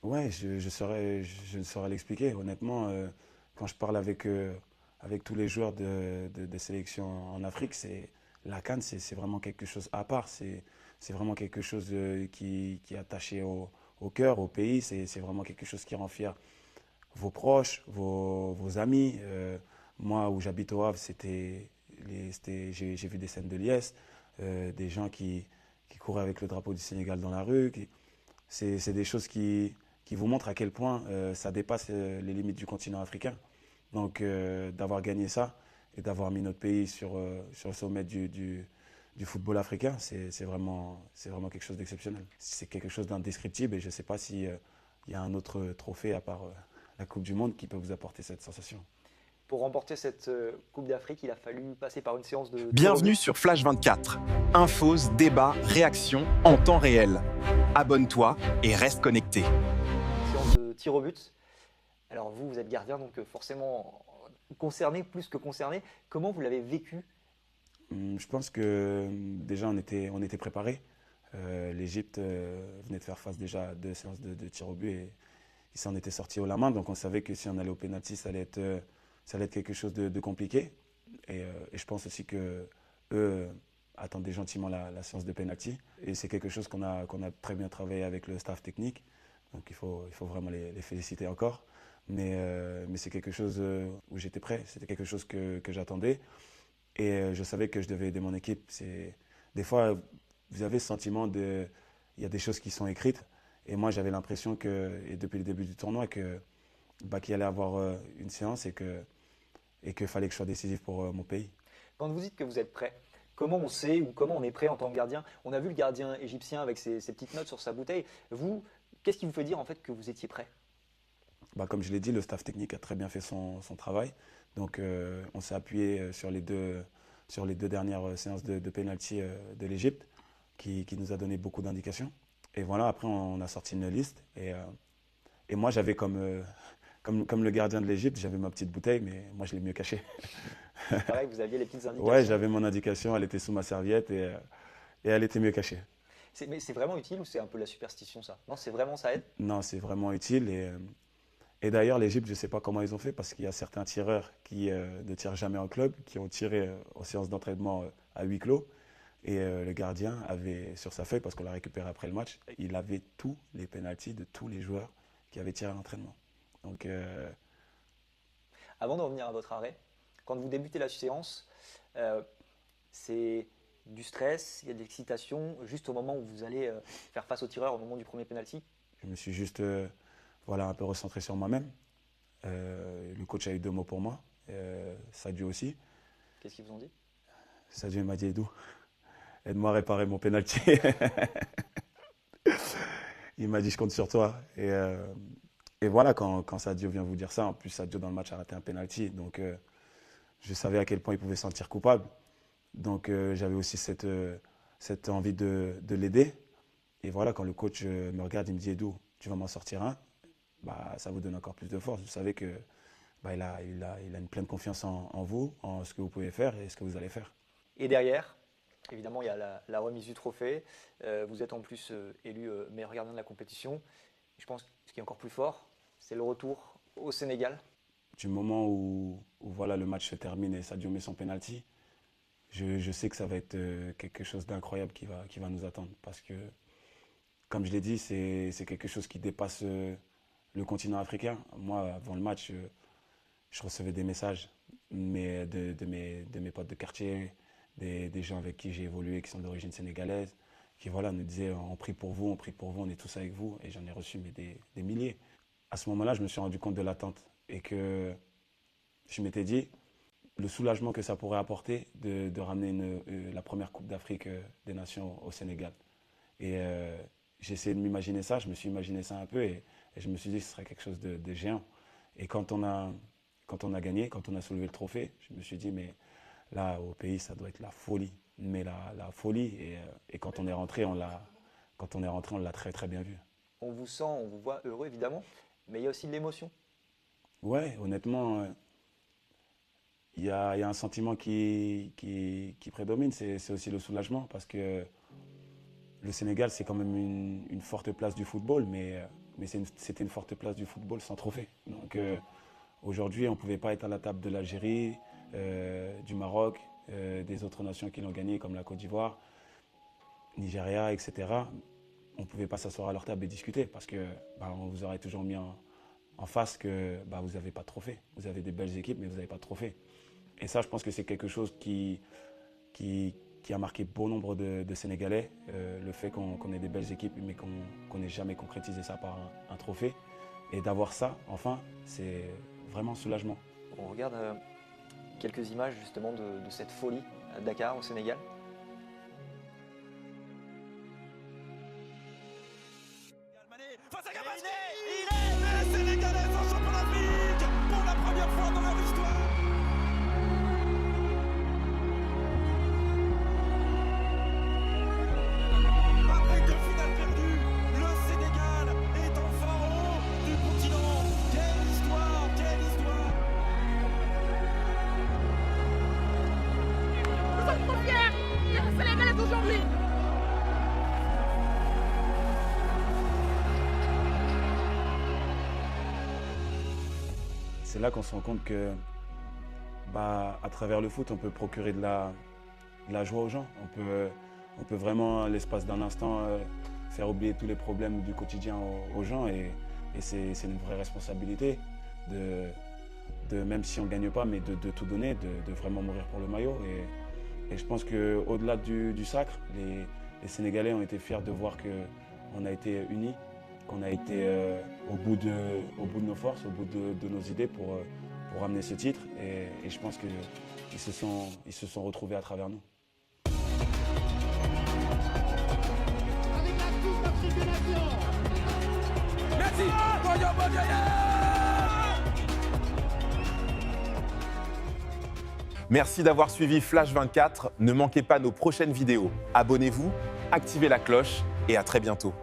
Ouais, je ne saurais l'expliquer. Honnêtement, quand je parle avec tous les joueurs de sélection en Afrique, la CAN, c'est vraiment quelque chose à part. C'est vraiment quelque chose qui est attaché au cœur, au pays. C'est vraiment quelque chose qui rend fier vos proches, vos amis. Moi, où j'habite au Havre, j'ai vu des scènes de liesse, des gens qui couraient avec le drapeau du Sénégal dans la rue. C'est des choses qui vous montrent à quel point ça dépasse les limites du continent africain. Donc, d'avoir gagné ça et d'avoir mis notre pays sur le sommet du football africain, c'est vraiment quelque chose d'exceptionnel. C'est quelque chose d'indescriptible et je ne sais pas s'il y a un autre trophée à part la Coupe du Monde qui peut vous apporter cette sensation. Pour remporter cette Coupe d'Afrique, il a fallu passer par une séance de tir au Bienvenue but. sur Flash 24. Infos, débats, réactions en temps réel. Abonne-toi et reste connecté. Séance de tir au but. Alors vous, vous êtes gardien, donc forcément concerné, plus que concerné. Comment vous l'avez vécu? Je pense que déjà on était préparé. L'Égypte venait de faire face déjà à deux séances de tir au but et ils s'en étaient sortis haut la main. Donc on savait que si on allait au pénalty, ça allait être quelque chose de compliqué. Et je pense aussi que eux attendaient gentiment la séance de pénalty. Et c'est quelque chose qu'on a très bien travaillé avec le staff technique. Donc il faut vraiment les féliciter encore. Mais c'est quelque chose où j'étais prêt. C'était quelque chose que j'attendais. Et je savais que je devais aider mon équipe. Des fois, vous avez ce sentiment de... Il y a des choses qui sont écrites. Et moi, j'avais l'impression que, et depuis le début du tournoi, qu'il allait avoir une séance et qu'il fallait que je sois décisif pour mon pays. Quand vous dites que vous êtes prêt, comment on sait ou comment on est prêt en tant que gardien? On a vu le gardien égyptien avec ses petites notes sur sa bouteille. Vous, qu'est-ce qui vous fait dire en fait que vous étiez prêt? Comme je l'ai dit, le staff technique a très bien fait son travail. Donc, on s'est appuyé sur les deux dernières séances de penalty de l'Égypte qui nous a donné beaucoup d'indications. Et voilà, après, on a sorti une liste. Et moi, j'avais comme le gardien de l'Égypte, j'avais ma petite bouteille, mais moi, je l'ai mieux cachée. Pareil, vous aviez les petites Ouais, indications. j'avais mon indication, elle était sous ma serviette et elle était mieux cachée. Mais c'est vraiment utile ou c'est un peu la superstition ça? Non, c'est vraiment ça aide. Non, c'est vraiment utile. Et d'ailleurs, l'Égypte, je ne sais pas comment ils ont fait parce qu'il y a certains tireurs qui ne tirent jamais en club, qui ont tiré aux séances d'entraînement à huis clos. Et le gardien avait sur sa feuille, parce qu'on l'a récupéré après le match, il avait tous les pénaltys de tous les joueurs qui avaient tiré à l'entraînement. Donc, Avant de revenir à votre arrêt, quand vous débutez la séance, euh, c'est du stress, il y a de l'excitation, juste au moment où vous allez faire face au tireur, au moment du premier penalty. je me suis juste voilà, un peu recentré sur moi-même. Le coach a eu deux mots pour moi. Sadio aussi. Qu'est-ce qu'ils vous ont dit? Sadio m'a dit Edou, aide-moi à réparer mon pénalty. Il m'a dit je compte sur toi. Et voilà, quand Sadio vient vous dire ça, en plus Sadio dans le match a raté un penalty. Donc je savais à quel point il pouvait se sentir coupable. Donc j'avais aussi cette envie de l'aider. Et voilà, quand le coach me regarde, il me dit Edou, tu vas m'en sortir un. Ça vous donne encore plus de force. Vous savez que il a une pleine confiance en vous, en ce que vous pouvez faire et ce que vous allez faire. Et derrière, évidemment, il y a la remise du trophée. Vous êtes en plus élu meilleur gardien de la compétition. Je pense que ce qui est encore plus fort, c'est le retour au Sénégal. Du moment où voilà, le match se termine et Sadio met son penalty, je sais que ça va être quelque chose d'incroyable qui va nous attendre. Parce que, comme je l'ai dit, c'est quelque chose qui dépasse le continent africain. Moi, avant le match, je recevais des messages de mes potes de quartier, des gens avec qui j'ai évolué, qui sont d'origine sénégalaise, qui voilà, nous disaient on prie pour vous, on prie pour vous, on est tous avec vous. Et j'en ai reçu des milliers. À ce moment-là, je me suis rendu compte de l'attente et que je m'étais dit le soulagement que ça pourrait apporter de ramener la première Coupe d'Afrique des Nations au Sénégal. Et j'ai essayé de m'imaginer ça, je me suis imaginé ça un peu et je me suis dit que ce serait quelque chose de géant. Et quand on a gagné, quand on a soulevé le trophée, je me suis dit, mais là, au pays, ça doit être la folie. Mais la folie, et quand on est rentré, on l'a très très bien vu. On vous sent, on vous voit heureux évidemment, mais il y a aussi de l'émotion. Ouais, honnêtement, il y a un sentiment qui prédomine, c'est aussi le soulagement, parce que le Sénégal, c'est quand même une forte place du football, mais c'était une forte place du football sans trophée. Donc aujourd'hui, on ne pouvait pas être à la table de l'Algérie, du Maroc, des autres nations qui l'ont gagné, comme la Côte d'Ivoire, Nigeria, etc. On ne pouvait pas s'asseoir à leur table et discuter parce que on vous aurait toujours mis en face que vous n'avez pas de trophée. Vous avez des belles équipes, mais vous n'avez pas de trophée. Et ça, je pense que c'est quelque chose qui a marqué bon nombre de Sénégalais, le fait qu'on ait des belles équipes, mais qu'on n'ait jamais concrétisé ça par un trophée. Et d'avoir ça, enfin, c'est vraiment un soulagement. On regarde quelques images justement de cette folie à Dakar, au Sénégal. Face à Gabaski, les Sénégalais sont champions d'Afrique pour la première fois dans leur histoire. Après deux finales perdues, le Sénégal est enfin en haut du continent. Quelle histoire, quelle histoire! Nous sommes trop fiers d'être Sénégalais aujourd'hui. C'est là qu'on se rend compte que, à travers le foot, on peut procurer de la joie aux gens. On peut vraiment, à l'espace d'un instant, faire oublier tous les problèmes du quotidien aux gens. Et c'est une vraie responsabilité, même si on ne gagne pas, mais de tout donner, de vraiment mourir pour le maillot. Et je pense qu'au-delà du sacre, les Sénégalais ont été fiers de voir qu'on a été unis, qu'on a été au bout de nos forces, au bout de nos idées pour ramener ce titre. Et je pense qu'ils se sont retrouvés à travers nous. Avec la Coupe d'Afrique des Nations. Merci, Boyo Boyoye! Merci d'avoir suivi Flash 24. Ne manquez pas nos prochaines vidéos. Abonnez-vous, activez la cloche et à très bientôt.